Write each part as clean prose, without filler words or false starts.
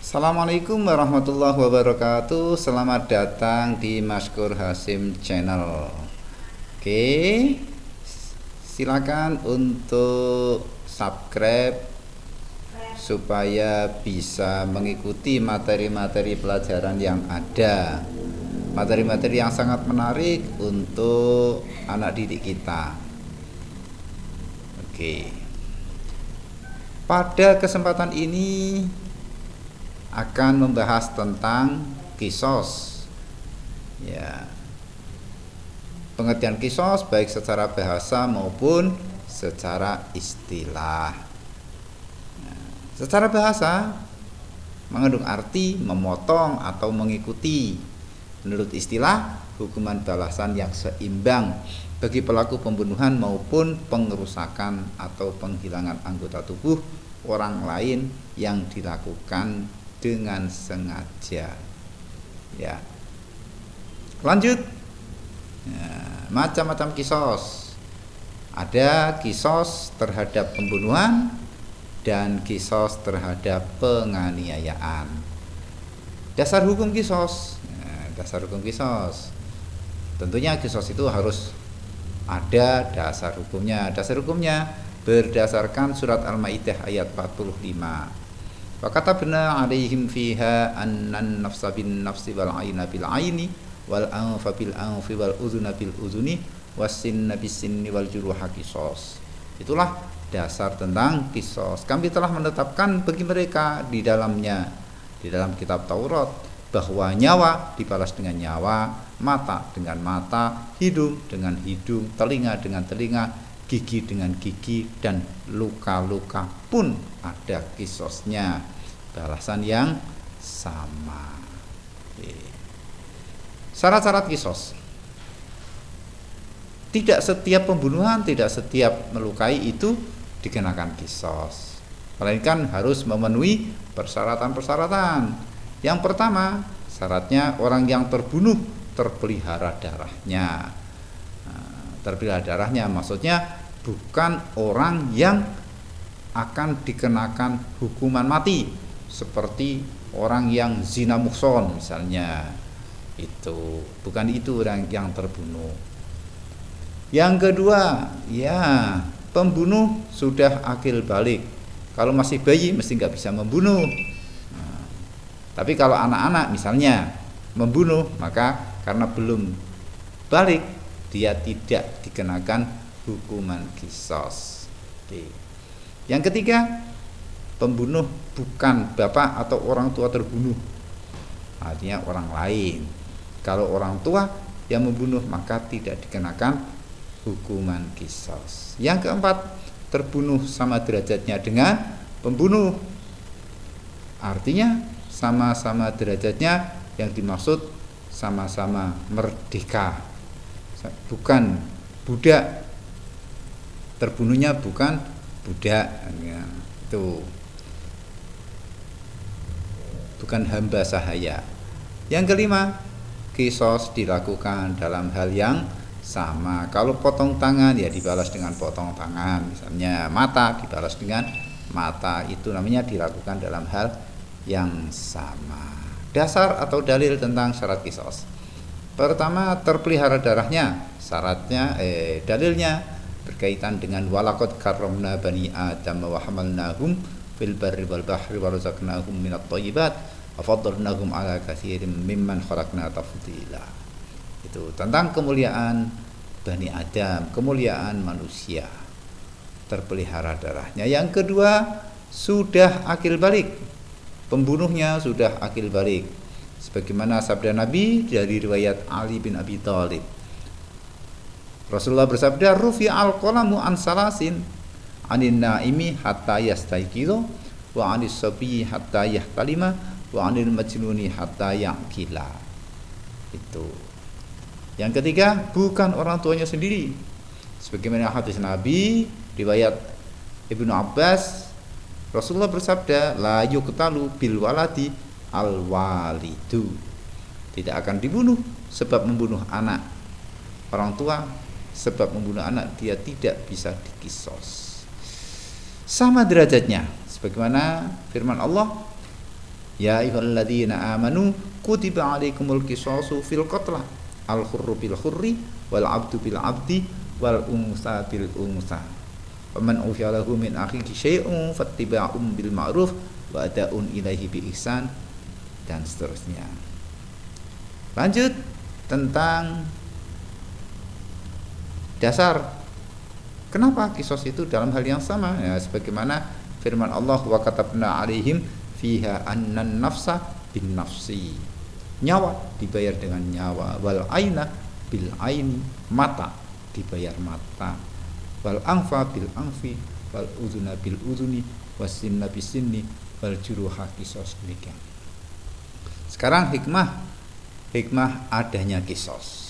Assalamualaikum warahmatullahi wabarakatuh. Selamat datang di Maskur Hasim Channel. Oke, silakan untuk subscribe supaya bisa mengikuti materi-materi pelajaran yang ada. Materi-materi yang sangat menarik untuk anak didik kita. Oke. Pada kesempatan ini akan membahas tentang kisos. Ya. Pengertian kisos baik secara bahasa maupun secara istilah. Nah, secara bahasa mengandung arti memotong atau mengikuti. Menurut istilah, hukuman balasan yang seimbang bagi pelaku pembunuhan maupun pengerusakan atau penghilangan anggota tubuh orang lain yang dilakukan dengan sengaja. Ya. Lanjut. Ya, macam-macam kisos. Ada kisos terhadap pembunuhan dan kisos terhadap penganiayaan. Dasar hukum kisos. Ya, dasar hukum kisos. Tentunya kisos itu harus ada dasar hukumnya. Dasar hukumnya berdasarkan surat Al-Maidah ayat 45. Wa katabna 'alaihim fiha annan nafsa bin nafsi wal 'aina bil 'aini wal anfa bil anfi wal udhuna bil udhuni was sinna bis sinni wal juruha qisas. Itulah dasar tentang kisos. Kami telah menetapkan bagi mereka di dalamnya, di dalam kitab Taurat, bahwa nyawa dibalas dengan nyawa, mata dengan mata, hidung dengan hidung, telinga dengan telinga, gigi dengan gigi, dan luka-luka pun ada kisosnya, balasan yang sama. Syarat-syarat kisos: tidak setiap pembunuhan, tidak setiap melukai itu dikenakan kisos, melainkan harus memenuhi persyaratan-persyaratan. Yang pertama, syaratnya orang yang terbunuh terpelihara darahnya. Terpelihara darahnya maksudnya bukan orang yang akan dikenakan hukuman mati, seperti orang yang zina muhson misalnya. Itu bukan itu orang yang terbunuh. Yang kedua, ya, pembunuh sudah akil balik. Kalau masih bayi mesti nggak bisa membunuh. Tapi kalau anak-anak misalnya membunuh, maka karena belum balik, dia tidak dikenakan hukuman kisos. Yang ketiga, pembunuh bukan bapak atau orang tua terbunuh, artinya orang lain. Kalau orang tua yang membunuh, maka tidak dikenakan hukuman kisos. Yang keempat, terbunuh sama derajatnya dengan pembunuh, artinya sama-sama derajatnya. Yang dimaksud sama-sama merdeka, bukan budak. Terbunuhnya bukan budak, ya, itu bukan hamba sahaya. Yang kelima, kisos dilakukan dalam hal yang sama. Kalau potong tangan ya dibalas dengan potong tangan, misalnya mata dibalas dengan mata, itu namanya dilakukan dalam hal yang sama. Dasar atau dalil tentang syarat kisos: pertama, terpelihara darahnya. Syaratnya dalilnya berkaitan dengan walaqad karramna bani adam wa hamalnahum fil barri wal bahri wa razaqnahum minat thayyibat wa faddalnahum ala katsirin mimman khalaqna tafdila. Itu tentang kemuliaan Bani Adam, kemuliaan manusia. Terpelihara darahnya. Yang kedua, sudah akil balik. Pembunuhnya sudah akil balik, sebagaimana sabda Nabi dari riwayat Ali bin Abi Thalib. Rasulullah bersabda, rufi al-qalamu an salasin, anin naimi hatta yastayqiza, wa anis sabiyi hatta yahtalima, wa anil majnuni hatta yaqila. Itu. Yang ketiga, bukan orang tuanya sendiri, sebagaimana hadis Nabi riwayat Ibnu Abbas. Rasulullah bersabda, la yuqtalu bil waladi al walidu. Tidak akan dibunuh sebab membunuh anak. Orang tua sebab membunuh anak dia tidak bisa dikisos. Sama derajatnya sebagaimana firman Allah, Ya ayyuhalladzina amanu kutiba alaikumul qisasu fil qatla al-hurru bil hurri wal 'abdu bil 'abdi wal unsa bil unsa. Faman ufiya lahu min akhihi syai'un fattiba'un bil ma'ruf wa ada'un ilaihi bi ihsan, dan seterusnya. Lanjut tentang dasar kenapa kisos itu dalam hal yang sama, ya, sebagaimana firman Allah, wa katabna alaihim fiha annan nafsa bin nafsi, nyawa dibayar dengan nyawa, wal aina bil aini, mata dibayar mata, wal anfa bil anfi, wal udhuna bil udhuni, wasinna bis sinni, wal juruha kisos. Demikian. Sekarang hikmah adanya kisos.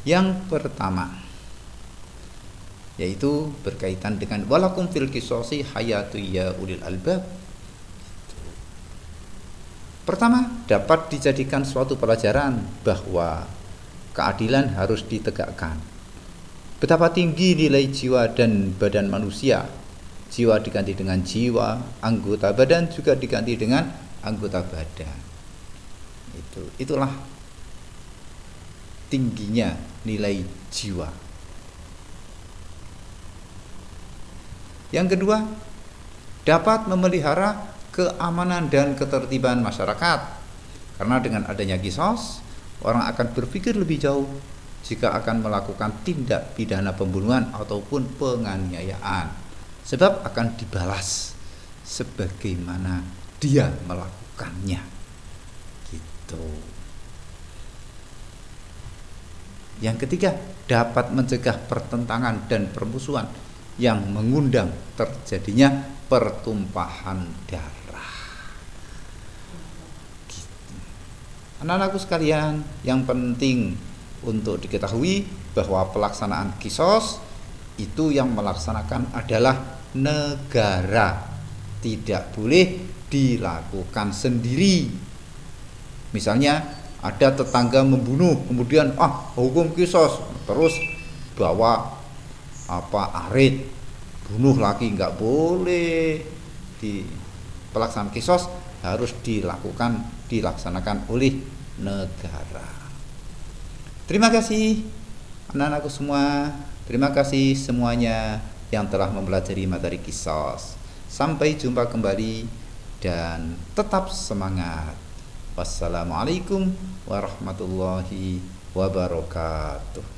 Yang pertama yaitu berkaitan dengan walakum fil qisasi hayatu ya ulil albab. Pertama, dapat dijadikan suatu pelajaran bahwa keadilan harus ditegakkan. Betapa tinggi nilai jiwa dan badan manusia. Jiwa diganti dengan jiwa, anggota badan juga diganti dengan anggota badan. Itulah tingginya nilai jiwa. Yang kedua, dapat memelihara keamanan dan ketertiban masyarakat. Karena dengan adanya kisos, orang akan berpikir lebih jauh jika akan melakukan tindak pidana pembunuhan ataupun penganiayaan, sebab akan dibalas sebagaimana dia melakukannya. Gitu. Yang ketiga, dapat mencegah pertentangan dan permusuhan yang mengundang terjadinya pertumpahan darah. Gitu. Anak-anakku sekalian, yang penting untuk diketahui bahwa pelaksanaan kisos itu yang melaksanakan adalah negara, tidak boleh dilakukan sendiri. Misalnya ada tetangga membunuh, kemudian hukum kisos, terus bawa arit bunuh lagi, nggak boleh. Di pelaksanaan kisos harus dilaksanakan oleh negara. Terima kasih anak-anakku semua, terima kasih semuanya yang telah mempelajari materi kisos. Sampai jumpa kembali dan tetap semangat. Wassalamualaikum warahmatullahi wabarakatuh.